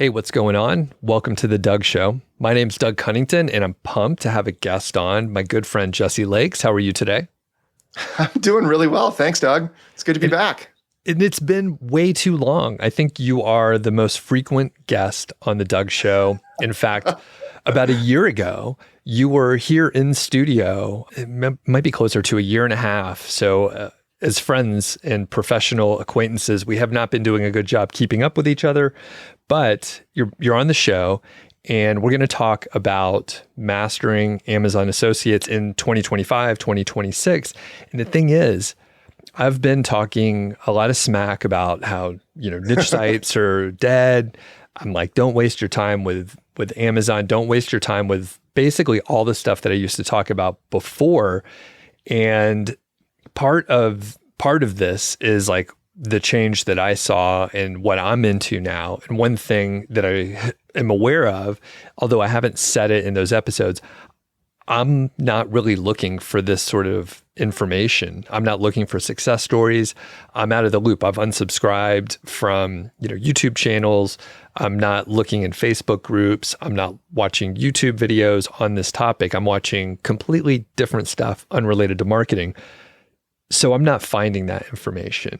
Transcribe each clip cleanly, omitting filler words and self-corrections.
Hey, what's going on? Welcome to the Doug.Show. My name's Doug Cunnington, and I'm pumped to have a guest on, my good friend Jesse Lakes. How are you today? I'm doing really well. Thanks, Doug. It's good to be back. And it's been way too long. I think you are the most frequent guest on the Doug.Show. In fact, about a year ago, you were here in studio. It might be closer to a year and a half. So as friends and professional acquaintances, we have not been doing a good job keeping up with each other, but you're on the show and we're going to talk about mastering Amazon Associates in 2025, 2026. And the thing is, I've been talking a lot of smack about how, niche sites are dead. I'm like, don't waste your time with Amazon. Don't waste your time with basically all the stuff that I used to talk about before. And part of this is like the change that I saw and what I'm into now. And one thing that I am aware of, although I haven't said it in those episodes, I'm not really looking for this sort of information. I'm not looking for success stories. I'm out of the loop. I've unsubscribed from, YouTube channels. I'm not looking in Facebook groups. I'm not watching YouTube videos on this topic. I'm watching completely different stuff unrelated to marketing. So I'm not finding that information.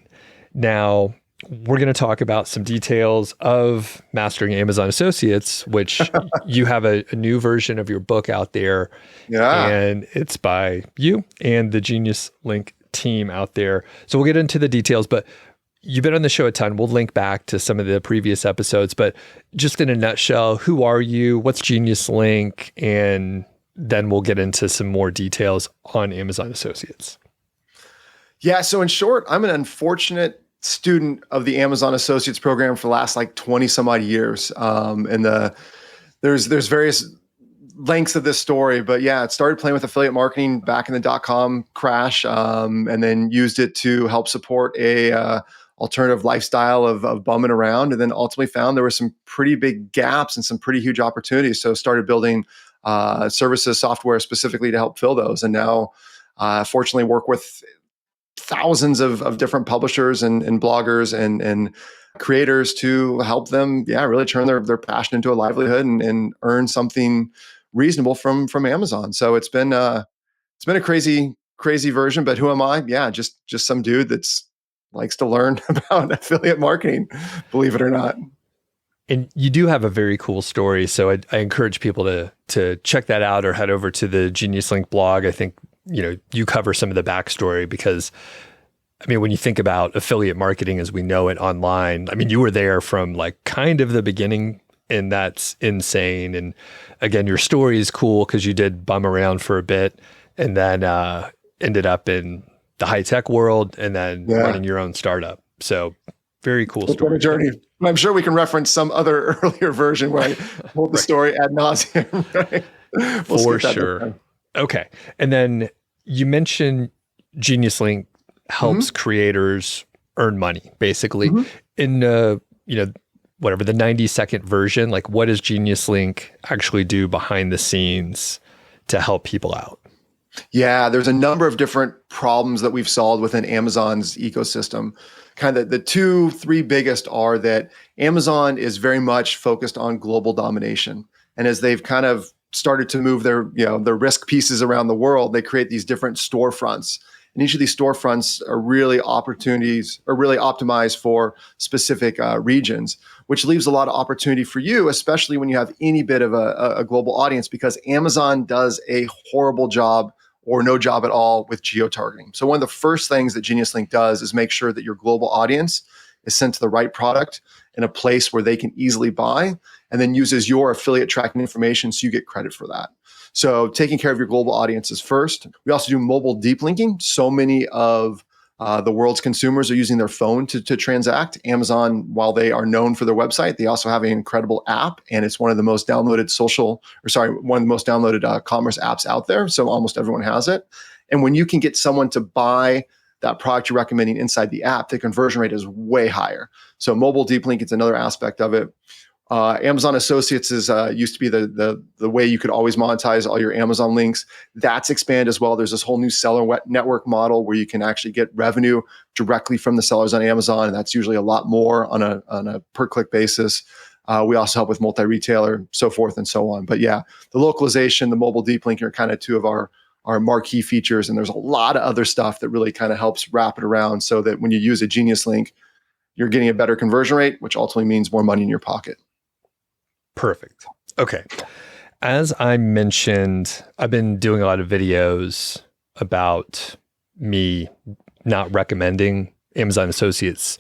Now, we're going to talk about some details of Mastering Amazon Associates, which you have a new version of your book out there. Yeah. And it's by you and the GeniusLink team out there. So we'll get into the details, but you've been on the show a ton. We'll link back to some of the previous episodes, but just in a nutshell, who are you? What's GeniusLink? And then we'll get into some more details on Amazon Associates. Yeah. So in short, I'm an unfortunate student of the Amazon Associates program for the last 20 some odd years. There's various lengths of this story, but yeah, it started playing with affiliate marketing back in the .com crash, and then used it to help support a alternative lifestyle of bumming around, and then ultimately found there were some pretty big gaps and some pretty huge opportunities. So started building services, software specifically to help fill those. And now, fortunately, work with thousands of different publishers and bloggers and creators to help them, really turn their passion into a livelihood and earn something reasonable from Amazon. So it's been a crazy version, but who am I? Yeah, just some dude that's likes to learn about affiliate marketing, believe it or not. And you do have a very cool story. So I encourage people to check that out or head over to the GeniusLink blog. I think you cover some of the backstory because, when you think about affiliate marketing as we know it online, you were there from kind of the beginning, and that's insane. And again, your story is cool because you did bum around for a bit and then ended up in the high tech world and then running your own startup. So very cool story. What a journey. I'm sure we can reference some other earlier version where I told the story ad nauseum, right? For sure. Okay. And then you mentioned GeniusLink helps creators earn money, basically. In the 90-second version, what does GeniusLink actually do behind the scenes to help people out? Yeah, there's a number of different problems that we've solved within Amazon's ecosystem. Kind of the 2-3 biggest are that Amazon is very much focused on global domination. And as they've kind of started to move their risk pieces around the world, they create these different storefronts. And each of these storefronts are really optimized for specific regions, which leaves a lot of opportunity for you, especially when you have any bit of a global audience, because Amazon does a horrible job or no job at all with geo-targeting. So one of the first things that GeniusLink does is make sure that your global audience is sent to the right product in a place where they can easily buy, and then uses your affiliate tracking information so you get credit for that. So taking care of your global audiences first. We also do mobile deep linking. So many of the world's consumers are using their phone to transact. Amazon, while they are known for their website, they also have an incredible app, and it's one of the most downloaded commerce apps out there. So almost everyone has it. And when you can get someone to buy that product you're recommending inside the app, the conversion rate is way higher. So mobile deep link is another aspect of it. Amazon Associates is used to be the way you could always monetize all your Amazon links. That's expanded as well. There's this whole new seller network model where you can actually get revenue directly from the sellers on Amazon, and that's usually a lot more on a per click basis. We also help with multi-retailer, so forth and so on. But yeah, the localization, the mobile deep linking are kind of two of our marquee features. And there's a lot of other stuff that really kind of helps wrap it around so that when you use a GeniusLink, you're getting a better conversion rate, which ultimately means more money in your pocket. Perfect. Okay. As I mentioned, I've been doing a lot of videos about me not recommending Amazon Associates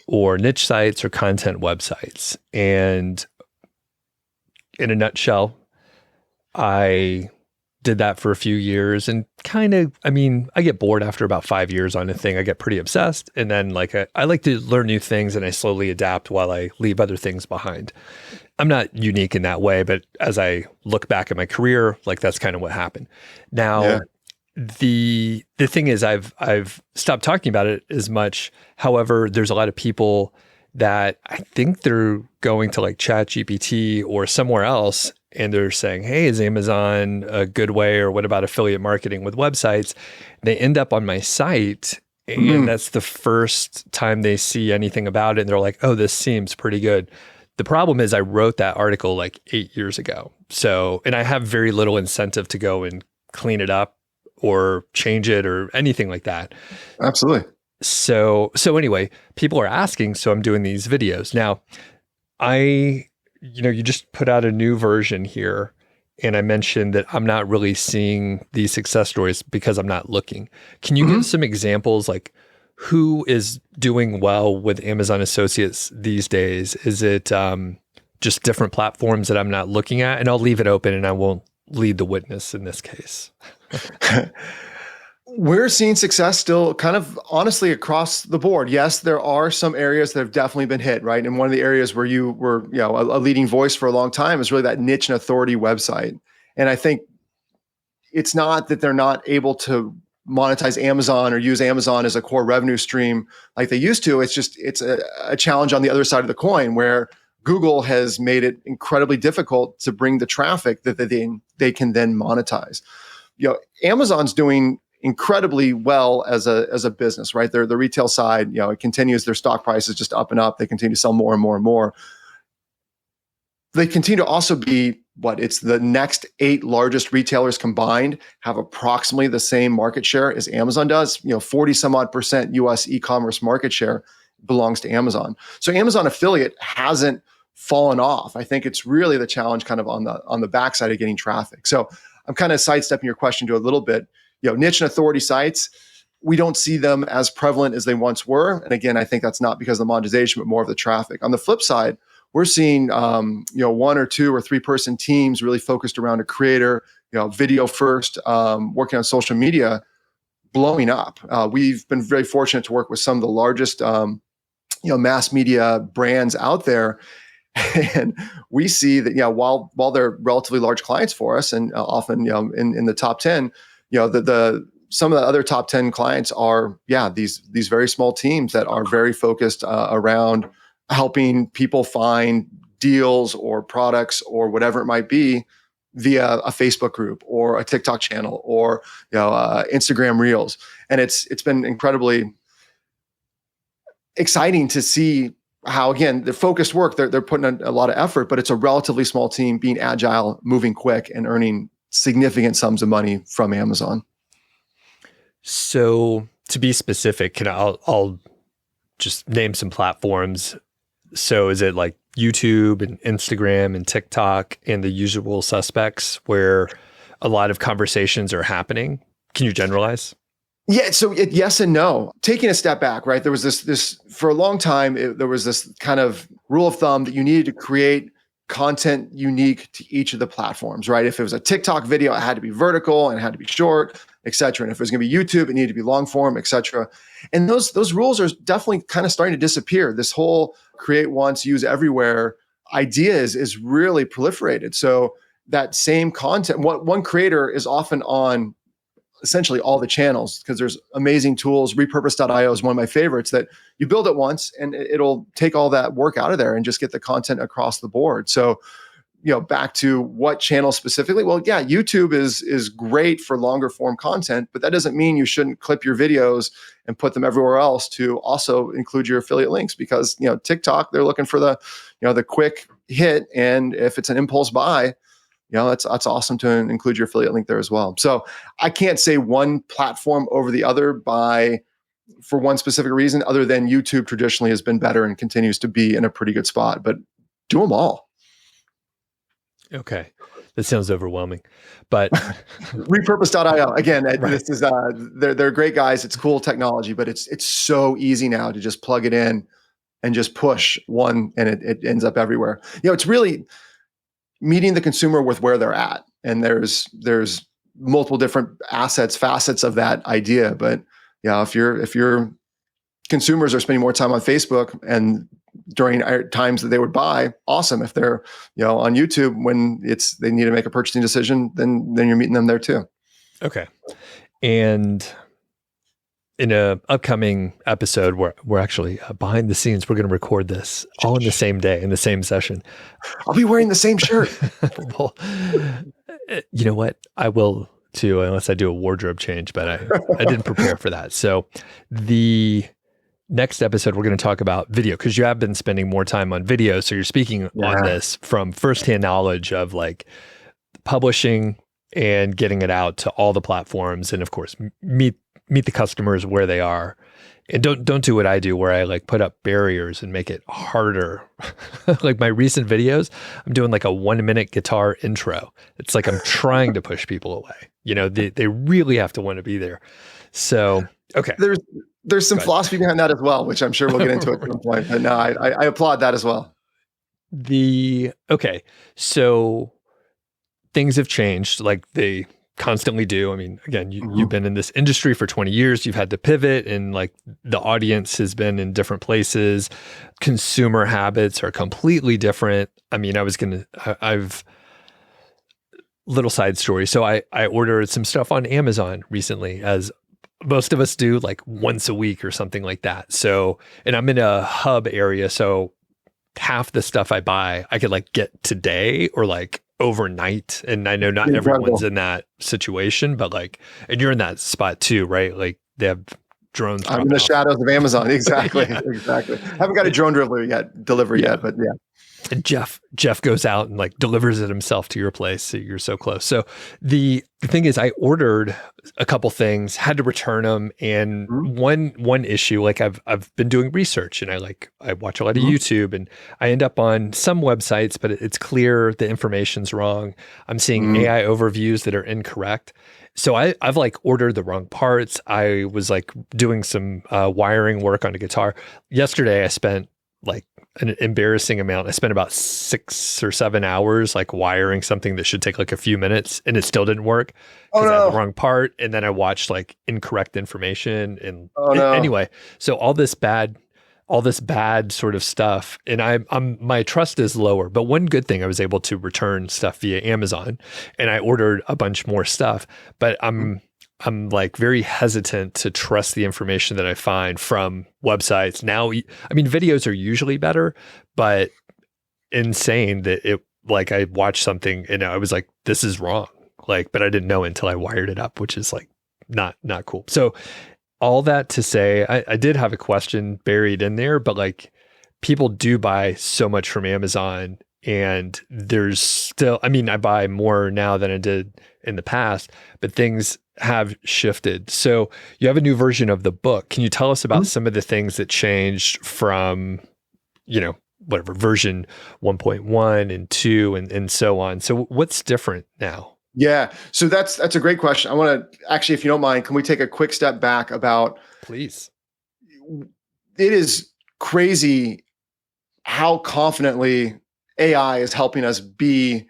or niche sites or content websites. And in a nutshell, I did that for a few years and I get bored after about 5 years on a thing. I get pretty obsessed. And then I like to learn new things and I slowly adapt while I leave other things behind. I'm not unique in that way, but as I look back at my career, that's kind of what happened. Now, the thing is I've stopped talking about it as much. However, there's a lot of people that I think they're going to ChatGPT or somewhere else and they're saying, hey, is Amazon a good way? Or what about affiliate marketing with websites? They end up on my site and that's the first time they see anything about it. And they're like, oh, this seems pretty good. The problem is I wrote that article 8 years ago. So, and I have very little incentive to go and clean it up or change it or anything like that. Absolutely. So anyway, people are asking, so I'm doing these videos. Now, you just put out a new version here, and I mentioned that I'm not really seeing these success stories because I'm not looking. Can you give some examples, who is doing well with Amazon Associates these days? Is it just different platforms that I'm not looking at? And I'll leave it open and I won't lead the witness in this case. We're seeing success still kind of honestly across the board. Yes, there are some areas that have definitely been hit, right? And one of the areas where you were, a leading voice for a long time is really that niche and authority website. And I think it's not that they're not able to monetize Amazon or use Amazon as a core revenue stream like they used to. It's just, it's a challenge on the other side of the coin where Google has made it incredibly difficult to bring the traffic that they can then monetize. Amazon's doing incredibly well as a business, right? The retail side, it continues, their stock price is just up and up. They continue to sell more and more and more. They continue to also be it's the next 8 largest retailers combined have approximately the same market share as Amazon does. 40 some odd % US e-commerce market share belongs to Amazon. So Amazon affiliate hasn't fallen off. I think it's really the challenge kind of on the backside of getting traffic. So I'm kind of sidestepping your question to a little bit. Niche and authority sites, we don't see them as prevalent as they once were. And again, I think that's not because of the monetization, but more of the traffic. On the flip side, we're seeing 1 or 2 or 3 person teams really focused around a creator, video first, working on social media, blowing up. We've been very fortunate to work with some of the largest mass media brands out there. And we see that, while they're relatively large clients for us and often, in the top 10, some of the other top 10 clients are, these very small teams that are very focused around helping people find deals or products or whatever it might be via a Facebook group or a TikTok channel or, Instagram Reels. And it's been incredibly exciting to see how, again, the focused work, they're putting in a lot of effort, but it's a relatively small team being agile, moving quick, and earning significant sums of money from Amazon. So to be specific, I'll just name some platforms. So is it like YouTube and Instagram and TikTok and the usual suspects where a lot of conversations are happening? Can you generalize? Yeah. So yes and no. Taking a step back, right? There was this for a long time, there was this kind of rule of thumb that you needed to create content unique to each of the platforms, right? If it was a TikTok video, it had to be vertical and it had to be short, et cetera. And if it was going to be YouTube, it needed to be long form, et cetera. And those rules are definitely kind of starting to disappear. This whole create once, use everywhere idea is really proliferated. So that same content, one creator is often on essentially all the channels because there's amazing tools. Repurpose.io is one of my favorites that you build it once and it'll take all that work out of there and just get the content across the board. So back to what channel specifically. Well, yeah, YouTube is great for longer form content, but that doesn't mean you shouldn't clip your videos and put them everywhere else to also include your affiliate links, because TikTok, they're looking for the quick hit, and if it's an impulse buy, that's awesome to include your affiliate link there as well. So I can't say one platform over the other for one specific reason, other than YouTube traditionally has been better and continues to be in a pretty good spot, but do them all. Okay. That sounds overwhelming, but repurpose.io again, right. This is they're great guys. It's cool technology, but it's so easy now to just plug it in and just push one, and it ends up everywhere. It's really meeting the consumer with where they're at, and there's multiple different facets of that idea. But if your consumers are spending more time on Facebook and during times that they would buy, awesome. If they're on YouTube when they need to make a purchasing decision, then you're meeting them there too. Okay. And in a upcoming episode, we're actually behind the scenes, we're going to record this all in the same day, in the same session. I'll be wearing the same shirt. Well, you know what? I will too, unless I do a wardrobe change, but I didn't prepare for that. So the next episode, we're going to talk about video, because you have been spending more time on video. So you're speaking on this from firsthand knowledge of like publishing and getting it out to all the platforms. And of course, meet the customers where they are. And don't do what I do, where I like put up barriers and make it harder. Like my recent videos, I'm doing like a 1-minute guitar intro. It's like I'm trying to push people away. They really have to want to be there. So, okay. There's some philosophy behind that as well, which I'm sure we'll get into at some point. But no, I applaud that as well. Okay. So things have changed like they constantly do. I mean, again, you've been in this industry for 20 years. You've had to pivot, and like the audience has been in different places. Consumer habits are completely different. I mean, I've little side story. So I ordered some stuff on Amazon recently, as most of us do, like once a week or something like that. So, and I'm in a hub area. So half the stuff I buy, I could like get today or like overnight. And I know not everyone's in that situation, but like, and you're in that spot too, right? Like they have drones. I'm in the shadows of Amazon. Exactly. Yeah. Exactly. Haven't got a drone delivery yet, but yeah. And Jeff goes out and like delivers it himself to your place. So you're so close. So the thing is, I ordered a couple things, had to return them. And one issue, like I've been doing research, and I watch a lot of YouTube, and I end up on some websites, but it's clear the information's wrong. I'm seeing AI overviews that are incorrect. So I've like ordered the wrong parts. I was like doing some wiring work on a guitar. Yesterday, I spent like an embarrassing amount. I spent about 6 or 7 hours like wiring something that should take like a few minutes, and it still didn't work because I had the wrong part. And then I watched like incorrect information. And anyway, so all this bad sort of stuff. And my trust is lower. But one good thing, I was able to return stuff via Amazon, and I ordered a bunch more stuff. But I'm like very hesitant to trust the information that I find from websites. Now, I mean, videos are usually better, but insane that I watched something and I was like, this is wrong. Like, but I didn't know until I wired it up, which is like not cool. So all that to say, I did have a question buried in there, but like people do buy so much from Amazon, and there's still, I mean, I buy more now than I did in the past, but things have shifted. So you have a new version of the book. Can you tell us about some of the things that changed from, whatever version 1.1 and 2 and so on? So what's different now? Yeah. So that's a great question. I want to actually, if you don't mind, can we take a quick step back about, please? It is crazy how confidently AI is helping us be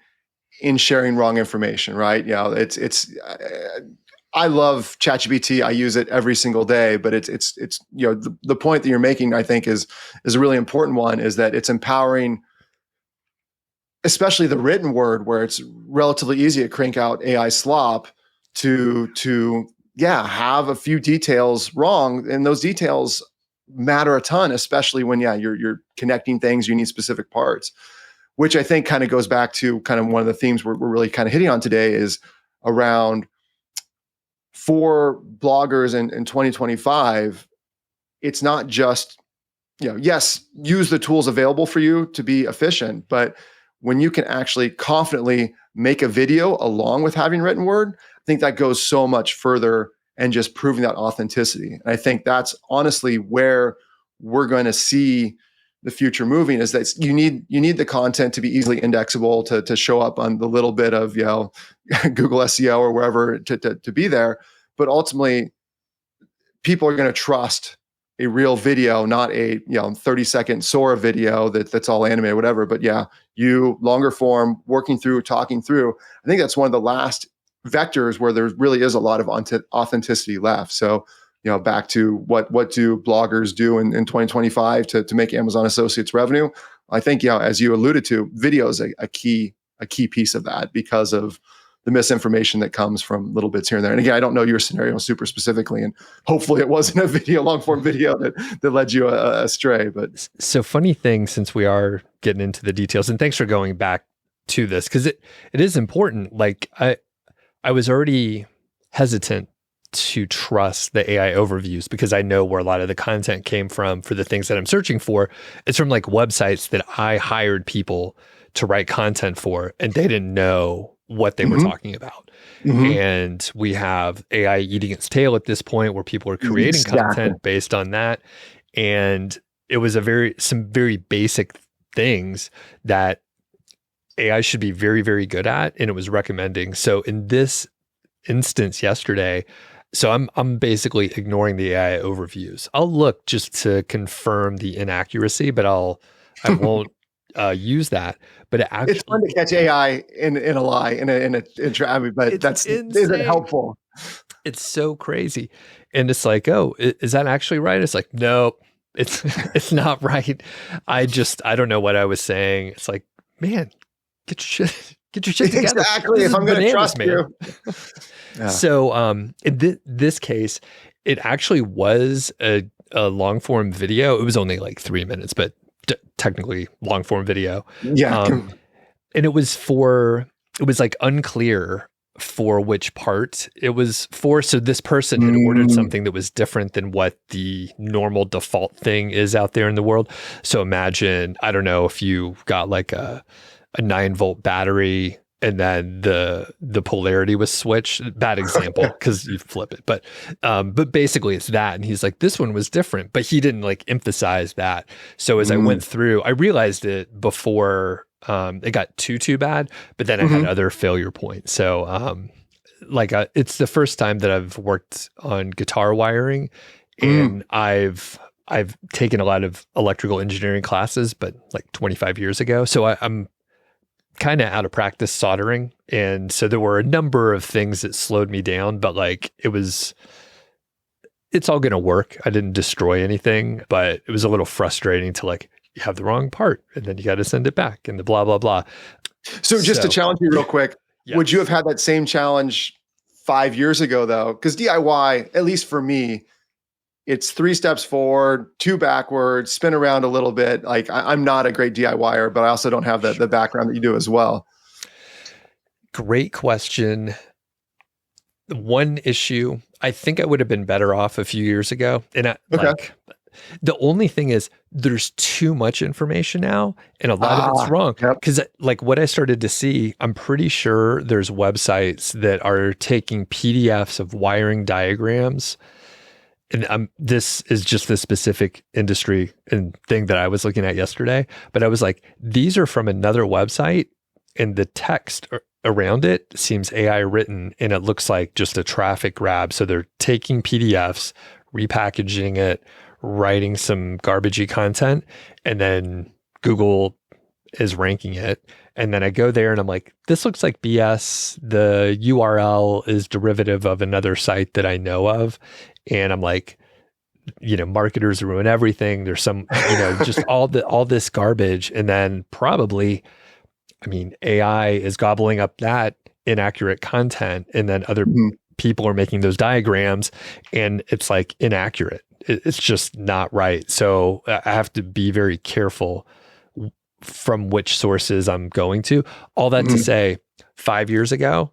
in sharing wrong information, right? I love ChatGPT. I use it every single day, but it's the point that you're making, I think, is a really important one, is that it's empowering, especially the written word, where it's relatively easy to crank out AI slop to have a few details wrong, and those details matter a ton, especially when you're connecting things, you need specific parts. which I think kind of goes back to kind of one of the themes we're really kind of hitting on today is around for bloggers in 2025, it's not just, yes, use the tools available for you to be efficient, but when you can actually confidently make a video along with having written word, I think that goes so much further and just proving that authenticity. And I think that's honestly where we're going to see the future moving, is that you need the content to be easily indexable, to show up on the little bit of Google SEO or wherever to be there. But ultimately, people are going to trust a real video, not a 30-second Sora video that's all animated, whatever. But you longer form, working through, talking through. I think that's one of the last vectors where there really is a lot of authenticity left. So back to what do bloggers do in 2025 to make Amazon Associates revenue? I think as you alluded to, video is a key piece of that because of the misinformation that comes from little bits here and there. And again, I don't know your scenario super specifically, and hopefully it wasn't a video, long form video that led you astray. But so funny thing, since we are getting into the details, and thanks for going back to this, because it is important. Like I was already hesitant to trust the AI overviews because I know where a lot of the content came from for the things that I'm searching for. It's from like websites that I hired people to write content for, and they didn't know what they were talking about. And we have AI eating its tail at this point where people are creating content based on that. And it was some very basic things that AI should be very, very good at, and it was recommending. So in this instance yesterday, so I'm basically ignoring the AI overviews. I'll look just to confirm the inaccuracy, but I won't use that. But it's fun to catch AI in a lie but that's isn't helpful. It's so crazy, and it's like, oh, is that actually right? It's like, no, it's not right. I don't know what I was saying. It's like, man, get your shit together. Exactly. If I'm going to trust you. Yeah. So in this case, it actually was a long form video. It was only like 3 minutes, but technically long form video. Yeah. And it was like unclear for which part it was for. So this person had ordered something that was different than what the normal default thing is out there in the world. So imagine, I don't know, if you got like a 9-volt battery and then the polarity was switched. Bad example because you flip it, but basically it's that. And he's like, this one was different, but he didn't like emphasize that. So as I went through, I realized it before it got too bad, but then I had other failure points. So it's the first time that I've worked on guitar wiring, and I've taken a lot of electrical engineering classes, but like 25 years ago. So I'm kind of out of practice soldering. And so there were a number of things that slowed me down, but like it's all going to work. I didn't destroy anything, but it was a little frustrating to like, you have the wrong part and then you got to send it back and the blah, blah, blah. So just to challenge you real quick, would you have had that same challenge 5 years ago though? Because DIY, at least for me, it's 3 steps forward, 2 backwards, spin around a little bit. Like I'm not a great DIYer, but I also don't have the background that you do as well. Great question. One issue, I think I would have been better off a few years ago. And the only thing is there's too much information now, and a lot of it's wrong. Because like what I started to see, I'm pretty sure there's websites that are taking PDFs of wiring diagrams. And this is just the specific industry and thing that I was looking at yesterday. But I was like, these are from another website, and the text around it seems AI written, and it looks like just a traffic grab. So they're taking PDFs, repackaging it, writing some garbagey content, and then Google is ranking it. And then I go there and I'm like, this looks like BS. The URL is derivative of another site that I know of. And I'm like, marketers ruin everything. There's some, just all this garbage. And then probably, AI is gobbling up that inaccurate content. And then other people are making those diagrams and it's like inaccurate. It's just not right. So I have to be very careful from which sources I'm going to. All that to say, 5 years ago,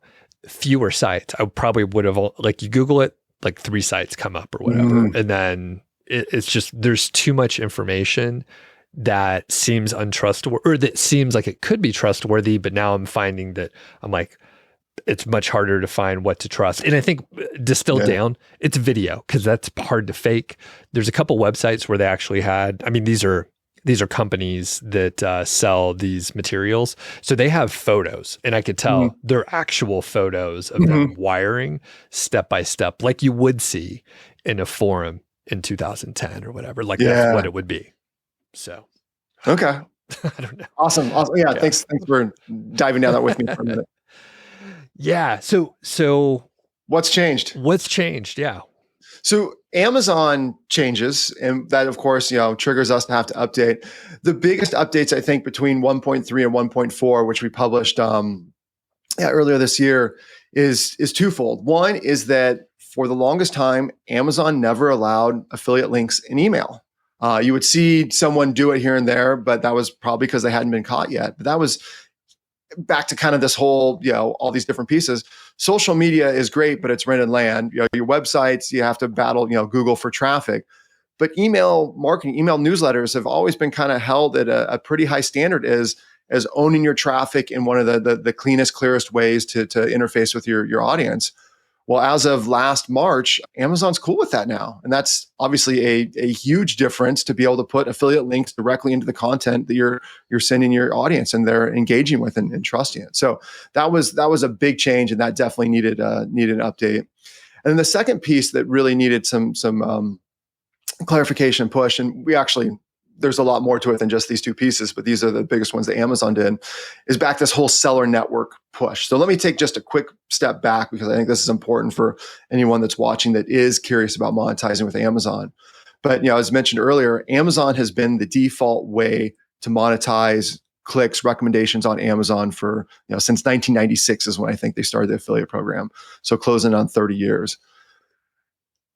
fewer sites. I probably would have, like, you Google it, like 3 sites come up or whatever. And then it's just, there's too much information that seems untrustworthy, or that seems like it could be trustworthy. But now I'm finding that I'm like, it's much harder to find what to trust. And I think distilled down, it's video, because that's hard to fake. There's a couple websites where they actually had, I mean, these are companies that sell these materials. So they have photos, and I could tell they're actual photos of them wiring step by step, like you would see in a forum in 2010 or whatever. Like that's what it would be. So, okay. I don't know. Awesome. Yeah. Thanks for diving down that with me for a minute. Yeah. So what's changed? Yeah. So Amazon changes, and that, of course, triggers us to have to update. The biggest updates, I think, between 1.3 and 1.4, which we published earlier this year, is twofold. One is that for the longest time, Amazon never allowed affiliate links in email. You would see someone do it here and there, but that was probably because they hadn't been caught yet. But that was back to kind of this whole, all these different pieces. Social media is great, but it's rent and land. Your websites, you have to battle, Google for traffic. But email marketing, email newsletters have always been kind of held at a pretty high standard as owning your traffic in one of the cleanest, clearest ways to interface with your audience. Well, as of last March, Amazon's cool with that now. And that's obviously a huge difference, to be able to put affiliate links directly into the content that you're sending your audience and they're engaging with and trusting it. So that was a big change, and that definitely needed an update. And then the second piece that really needed some clarification push, and there's a lot more to it than just these two pieces, but these are the biggest ones that Amazon did, is back this whole seller network push. So let me take just a quick step back, because I think this is important for anyone that's watching that is curious about monetizing with Amazon. But as mentioned earlier, Amazon has been the default way to monetize clicks, recommendations on Amazon for since 1996 is when I think they started the affiliate program. So closing on 30 years.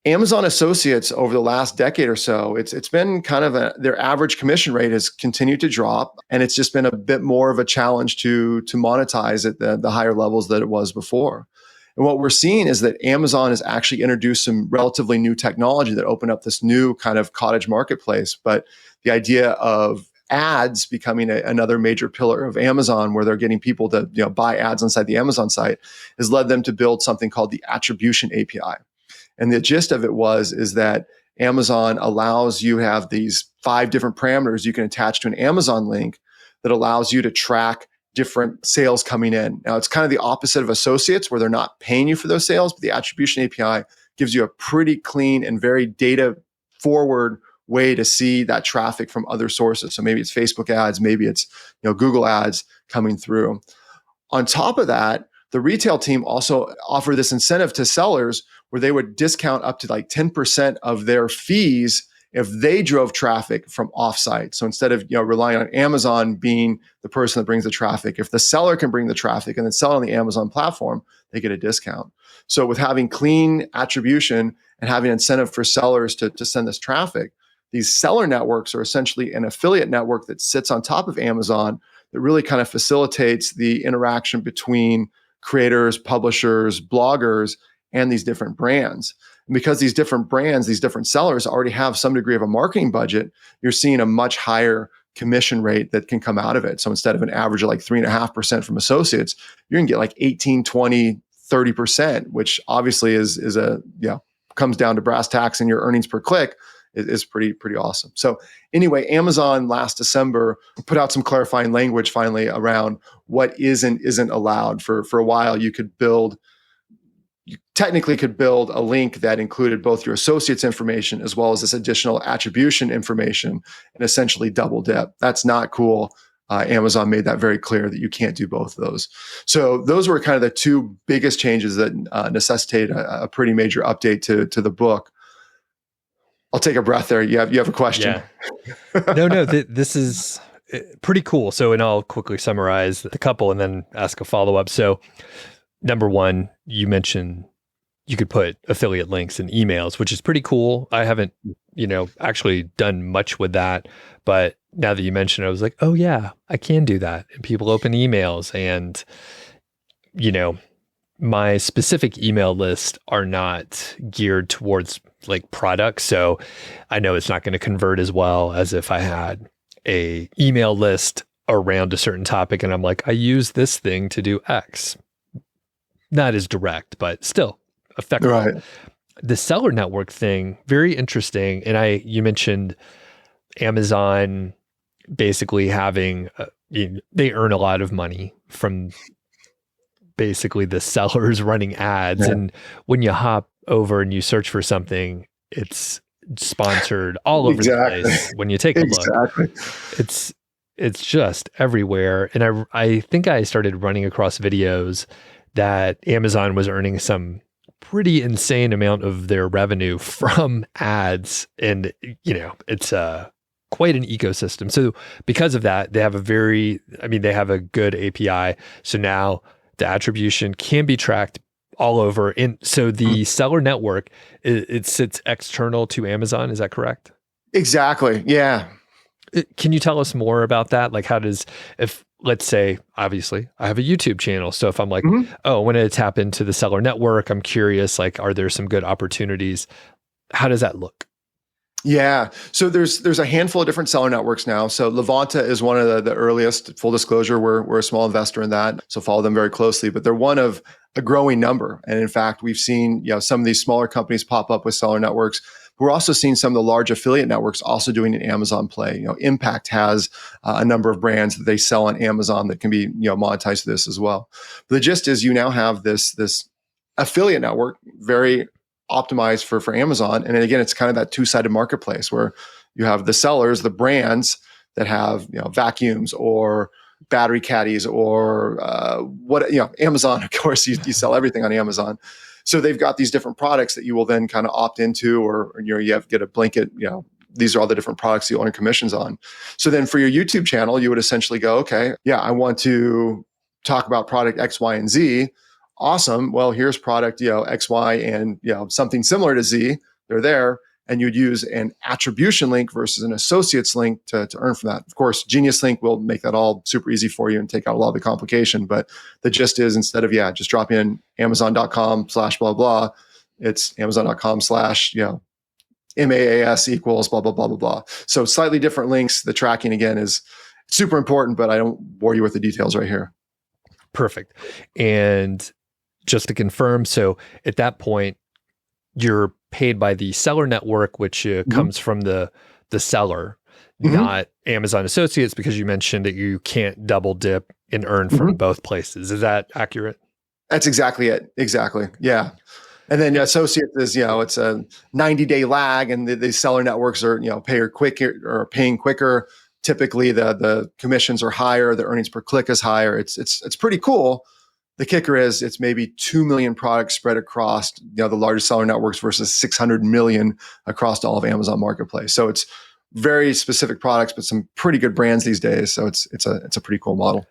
Amazon associates over the last decade or so, it's been kind of their average commission rate has continued to drop, and it's just been a bit more of a challenge to monetize at the higher levels that it was before. And what we're seeing is that Amazon has actually introduced some relatively new technology that opened up this new kind of cottage marketplace. But the idea of ads becoming another major pillar of Amazon, where they're getting people to buy ads inside the Amazon site, has led them to build something called the Attribution API. And the gist of it is that Amazon allows you have these 5 different parameters you can attach to an Amazon link that allows you to track different sales coming in. Now, it's kind of the opposite of associates, where they're not paying you for those sales, but the Attribution API gives you a pretty clean and very data forward way to see that traffic from other sources. So maybe it's Facebook ads, maybe it's Google ads coming through. On top of that, the retail team also offered this incentive to sellers where they would discount up to like 10% of their fees if they drove traffic from offsite. So instead of relying on Amazon being the person that brings the traffic, if the seller can bring the traffic and then sell on the Amazon platform, they get a discount. So with having clean attribution and having incentive for sellers to send this traffic, these seller networks are essentially an affiliate network that sits on top of Amazon that really kind of facilitates the interaction between creators, publishers, bloggers, and these different brands. And because these different brands, these different sellers already have some degree of a marketing budget, you're seeing a much higher commission rate that can come out of it. So instead of an average of like 3.5% from associates, you're gonna get like 18, 20, 30%, which obviously is comes down to brass tacks, and your earnings per click is pretty awesome. So anyway, Amazon last December put out some clarifying language finally around what isn't allowed. For a while, you technically could build a link that included both your associates information as well as this additional attribution information and essentially double dip. That's not cool. Amazon made that very clear that you can't do both of those. So those were kind of the two biggest changes that necessitated a pretty major update to the book. I'll take a breath there. You have a question? Yeah. No, this is pretty cool. So, and I'll quickly summarize the couple and then ask a follow-up. So number one, you mentioned you could put affiliate links in emails, which is pretty cool. I haven't, actually done much with that, but now that you mentioned it, I was like, oh yeah, I can do that. And people open emails, and, my specific email list are not geared towards like products. So I know it's not going to convert as well as if I had a email list around a certain topic and I'm like, I use this thing to do X. Not as direct, but still effective. Right. The seller network thing, very interesting. And you mentioned Amazon basically having, they earn a lot of money from basically the sellers running ads. Yeah. And when you hop over and you search for something, it's sponsored all over the place. When you take a look, it's just everywhere. And I think I started running across videos that Amazon was earning some pretty insane amount of their revenue from ads. And, it's quite an ecosystem. So because of that, they have they have a good API. So now the attribution can be tracked all over. And so the seller network, it sits external to Amazon. Is that correct? Exactly. Yeah. Can you tell us more about that? Like if let's say, obviously I have a YouTube channel. So if I'm like, oh, I want to tap into the seller network, I'm curious, like, are there some good opportunities? How does that look? Yeah. So there's a handful of different seller networks now. So Levanta is one of the earliest. Full disclosure, we're a small investor in that, so follow them very closely. But they're one of a growing number. And in fact, we've seen some of these smaller companies pop up with seller networks. We're also seeing some of the large affiliate networks also doing an Amazon play. Impact has a number of brands that they sell on Amazon that can be monetized through this as well. But the gist is you now have this affiliate network, very optimized for Amazon. And then again, it's kind of that two-sided marketplace where you have the sellers, the brands that have vacuums or battery caddies or Amazon, of course, you sell everything on Amazon. So they've got these different products that you will then kind of opt into, or you have to get a blanket, these are all the different products you earn commissions on. So then for your YouTube channel, you would essentially go, okay, yeah, I want to talk about product X, Y, and Z. Awesome. Well, here's product, X, Y, and something similar to Z. They're there. And you'd use an attribution link versus an associates link to earn from that. Of course, GeniusLink will make that all super easy for you and take out a lot of the complication. But the gist is, instead of, just drop in Amazon.com/blah, blah, it's Amazon.com/ MAAS equals blah, blah, blah, blah, blah. So slightly different links. The tracking, again, is super important, but I don't bore you with the details right here. Perfect. And just to confirm, so at that point, you're paid by the seller network, which comes from the seller, not Amazon Associates, because you mentioned that you can't double dip and earn from both places. Is that accurate? That's exactly it. Exactly. Yeah. And then Associates is, it's a 90-day lag, and the seller networks are, paying quicker. Typically the commissions are higher, the earnings per click is higher. It's pretty cool. The kicker is it's maybe 2 million products spread across the largest seller networks versus 600 million across all of Amazon Marketplace. So it's very specific products, but some pretty good brands these days. So it's a pretty cool model.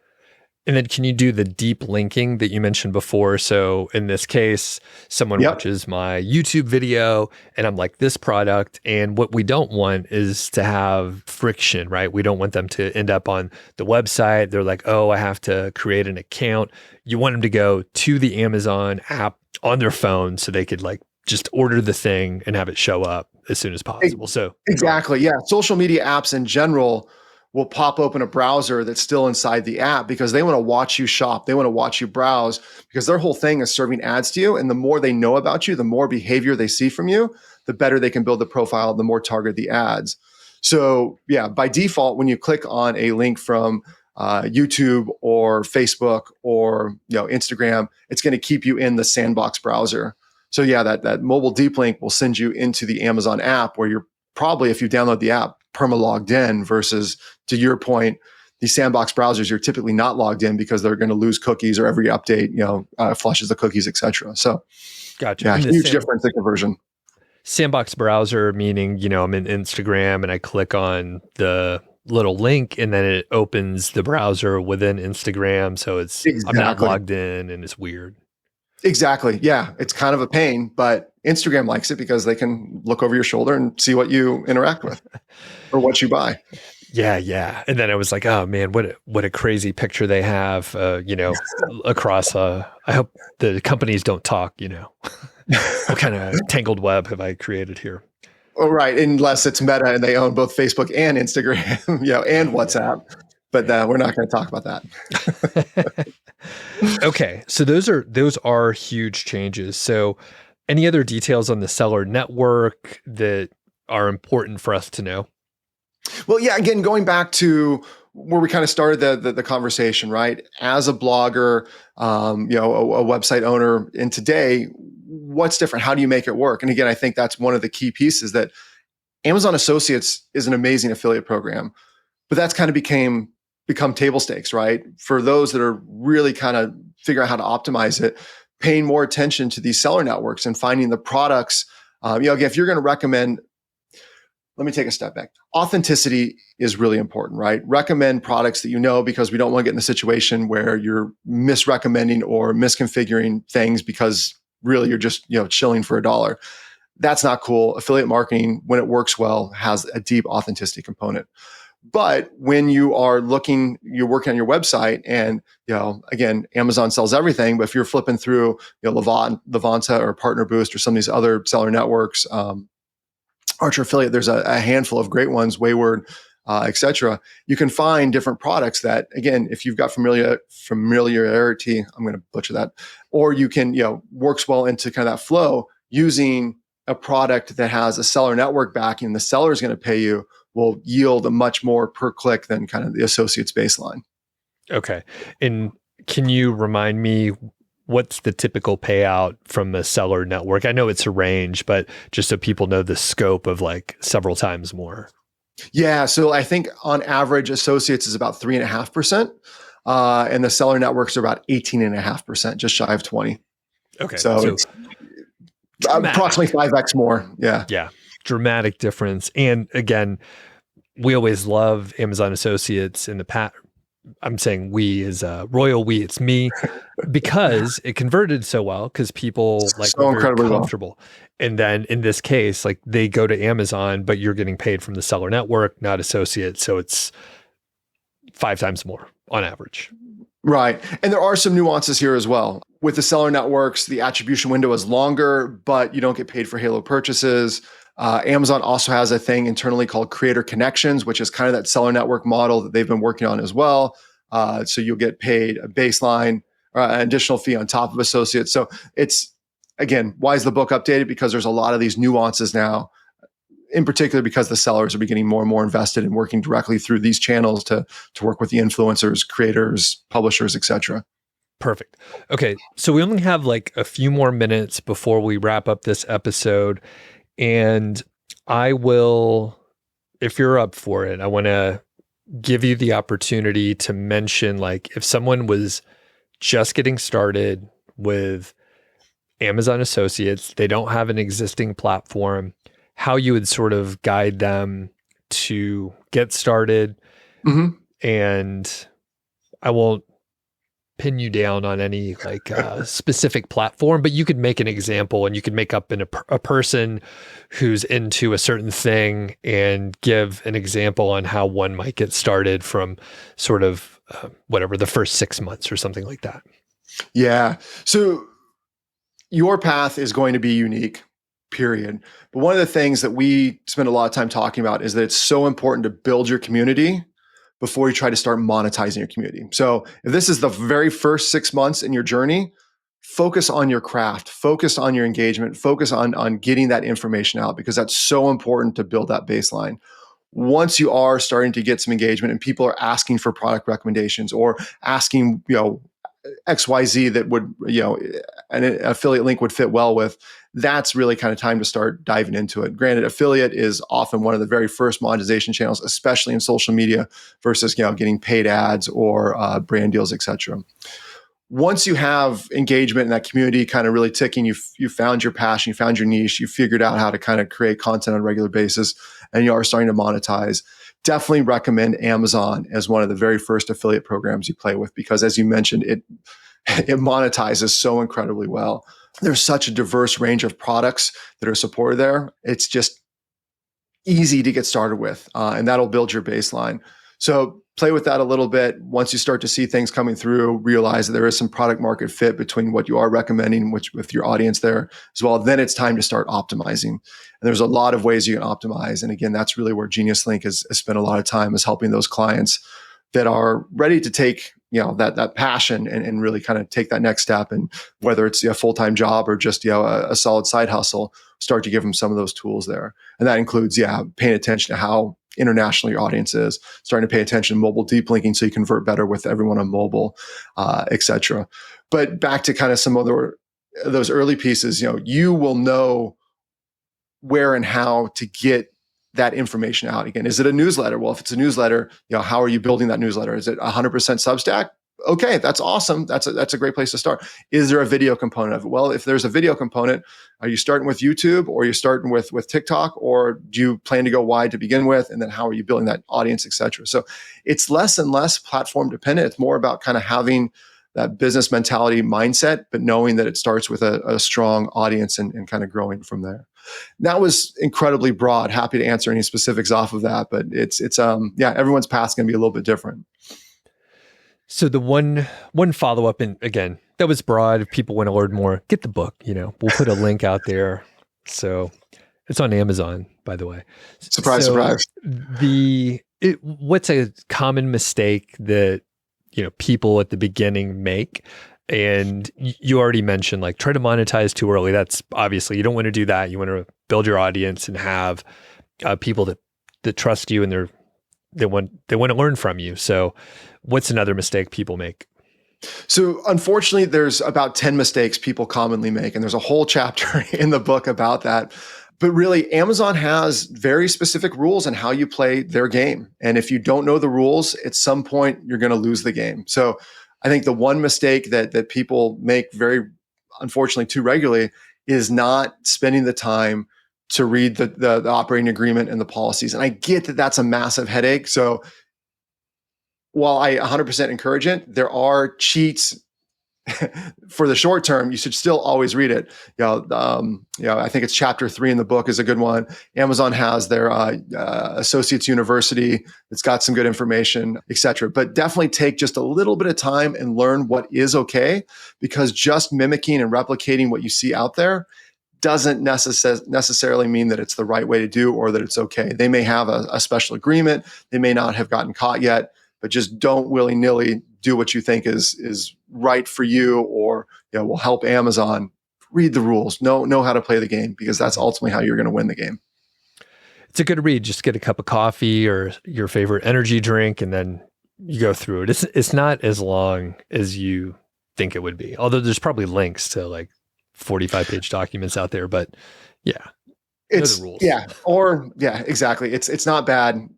And then can you do the deep linking that you mentioned before? So in this case, someone watches my YouTube video and I'm like, this product. And what we don't want is to have friction, right? We don't want them to end up on the website. They're like, oh, I have to create an account. You want them to go to the Amazon app on their phone so they could just order the thing and have it show up as soon as possible. So exactly. Yeah. Social media apps in general will pop open a browser that's still inside the app because they want to watch you shop. They want to watch you browse because their whole thing is serving ads to you. And the more they know about you, the more behavior they see from you, the better they can build the profile, the more target the ads. So by default, when you click on a link from YouTube or Facebook or Instagram, it's going to keep you in the sandbox browser. So that mobile deep link will send you into the Amazon app where you're probably, if you download the app, perma logged in, versus, to your point, these sandbox browsers, you're typically not logged in because they're going to lose cookies, or every update flushes the cookies, etc. So gotcha. Huge difference in conversion. Sandbox browser meaning I'm in Instagram and I click on the little link and then it opens the browser within Instagram, so it's I'm not logged in and it's weird. Exactly. Yeah. It's kind of a pain, but Instagram likes it because they can look over your shoulder and see what you interact with or what you buy. Yeah, yeah. And then I was like, oh man, what a crazy picture they have, across. I hope the companies don't talk. What kind of tangled web have I created here? Oh, right. Unless it's Meta and they own both Facebook and Instagram, and WhatsApp. But we're not going to talk about that. Okay, so those are huge changes. So, any other details on the seller network that are important for us to know? Well, yeah, again, going back to where we kind of started the conversation, right? As a blogger, a website owner, and today, what's different? How do you make it work? And again, I think that's one of the key pieces that Amazon Associates is an amazing affiliate program, but that's kind of become table stakes, right? For those that are really kind of figuring out how to optimize it, paying more attention to these seller networks and finding the products. Again, if you're going to recommend, let me take a step back. Authenticity is really important, right? Recommend products that you know, because we don't want to get in the situation where you're misrecommending or misconfiguring things because really you're just, chilling for $1. That's not cool. Affiliate marketing, when it works well, has a deep authenticity component. But when you're working on your website and, again, Amazon sells everything, but if you're flipping through, Levanta or Partner Boost or some of these other seller networks, Archer Affiliate, there's a handful of great ones, Wayward, et cetera. You can find different products that, again, if you've got familiarity, I'm going to butcher that, or you can, works well into kind of that flow using a product that has a seller network backing, the seller is going to pay you, will yield a much more per click than kind of the associates baseline. Okay. And can you remind me what's the typical payout from a seller network? I know it's a range, but just so people know the scope of like several times more. Yeah. So I think on average, associates is about 3.5%. And the seller networks are about 18.5%, just shy of 20. Okay. So it's approximately 5x more. Yeah. Yeah. Dramatic difference. And again, we always love Amazon Associates in the past. I'm saying we is royal we, it's me, because it converted so well because people So were very incredibly comfortable. Well. And then in this case, like they go to Amazon, but you're getting paid from the seller network, not associate. So it's 5 times more on average. Right. And there are some nuances here as well. With the seller networks, the attribution window is longer, but you don't get paid for halo purchases. Amazon also has a thing internally called Creator Connections, which is kind of that seller network model that they've been working on as well. So you'll get paid a baseline, an additional fee on top of associates. So it's, again, why is the book updated? Because there's a lot of these nuances now, in particular because the sellers are getting more and more invested in working directly through these channels to work with the influencers, creators, publishers, etc. Perfect. Okay. So we only have like a few more minutes before we wrap up this episode. And I will, if you're up for it, I want to give you the opportunity to mention, like, if someone was just getting started with Amazon Associates, they don't have an existing platform, how you would sort of guide them to get started. Mm-hmm. And I won't pin you down on any specific platform, but you could make an example and you could make up a person who's into a certain thing and give an example on how one might get started from sort of the first 6 months or something like that. Yeah. So your path is going to be unique, period. But one of the things that we spend a lot of time talking about is that it's so important to build your community before you try to start monetizing your community. So if this is the very first 6 months in your journey, focus on your craft, focus on your engagement, focus on getting that information out, because that's so important to build that baseline. Once you are starting to get some engagement and people are asking for product recommendations or asking, XYZ that would, an affiliate link would fit well with, that's really kind of time to start diving into it. Granted, affiliate is often one of the very first monetization channels, especially in social media, versus getting paid ads or brand deals, etc. Once you have engagement in that community kind of really ticking, you found your passion, you found your niche, you figured out how to kind of create content on a regular basis, and you are starting to monetize, definitely recommend Amazon as one of the very first affiliate programs you play with, because as you mentioned, it monetizes so incredibly well. There's such a diverse range of products that are supported there. It's just easy to get started with, and that'll build your baseline. So play with that a little bit. Once you start to see things coming through, realize that there is some product market fit between what you are recommending with your audience there as well. Then it's time to start optimizing. And there's a lot of ways you can optimize. And again, that's really where GeniusLink has spent a lot of time, is helping those clients that are ready to take that passion and really kind of take that next step. And whether it's a full-time job or just a solid side hustle, start to give them some of those tools there. And that includes paying attention to how international your audience is, starting to pay attention to mobile deep linking so you convert better with everyone on mobile, et cetera. But back to kind of some other those early pieces, you will know where and how to get that information out. Again, is it a newsletter? Well, if it's a newsletter, how are you building that newsletter? Is it 100% Substack? Okay, that's awesome. That's a great place to start. Is there a video component of it? Well, if there's a video component, are you starting with YouTube, or are you starting with TikTok, or do you plan to go wide to begin with? And then how are you building that audience, et cetera? So it's less and less platform dependent. It's more about kind of having that business mentality mindset, but knowing that it starts with a strong audience and kind of growing from there. That was incredibly broad. Happy to answer any specifics off of that, but it's everyone's path is going to be a little bit different. So the one follow-up, and again, that was broad. If people want to learn more, get the book. We'll put a link out there. So it's on Amazon, by the way. Surprise. What's a common mistake that people at the beginning make? And you already mentioned, like, try to monetize too early. That's obviously, you don't want to do that. You want to build your audience and have people that trust you, and they want to learn from you. So what's another mistake people make? So unfortunately, there's about 10 mistakes people commonly make. And there's a whole chapter in the book about that. But really, Amazon has very specific rules on how you play their game. And if you don't know the rules, at some point, you're going to lose the game. So I think the one mistake that people make very, unfortunately, too regularly is not spending the time to read the operating agreement and the policies. And I get that that's a massive headache. So while I 100% encourage it, there are cheats for the short term. You should still always read it. I think it's chapter 3 in the book is a good one. Amazon has their Associates University. It's got some good information, et cetera. But definitely take just a little bit of time and learn what is okay, because just mimicking and replicating what you see out there doesn't necessarily mean that it's the right way to do or that it's okay. They may have a special agreement. They may not have gotten caught yet, but just don't willy-nilly do what you think is right for you or will help Amazon. Read the rules. Know how to play the game, because that's ultimately how you're going to win the game. It's a good read. Just get a cup of coffee or your favorite energy drink, and then you go through it. It's not as long as you think it would be, although there's probably links to like 45-page documents out there. But it's the rules. Exactly. It's not bad.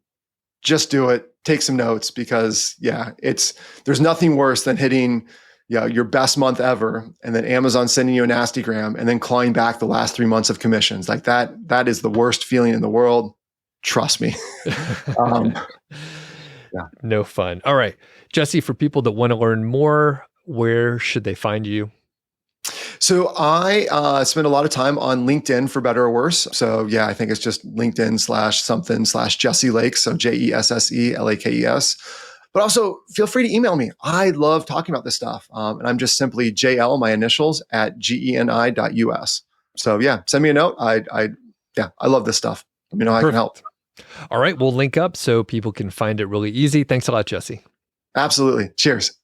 Just do it. Take some notes, because there's nothing worse than hitting your best month ever, and then Amazon sending you a nastygram and then clawing back the last 3 months of commissions. Like that is the worst feeling in the world. Trust me. No fun. All right, Jesse, for people that want to learn more, where should they find you? So I spend a lot of time on LinkedIn, for better or worse. So I think it's just LinkedIn/something/Jesse Lakes. So JESSELAKES. But also feel free to email me. I love talking about this stuff. And I'm just simply JL, my initials, @geni.us. So send me a note. I love this stuff. Let me know how I can help. All right. We'll link up so people can find it really easy. Thanks a lot, Jesse. Absolutely. Cheers.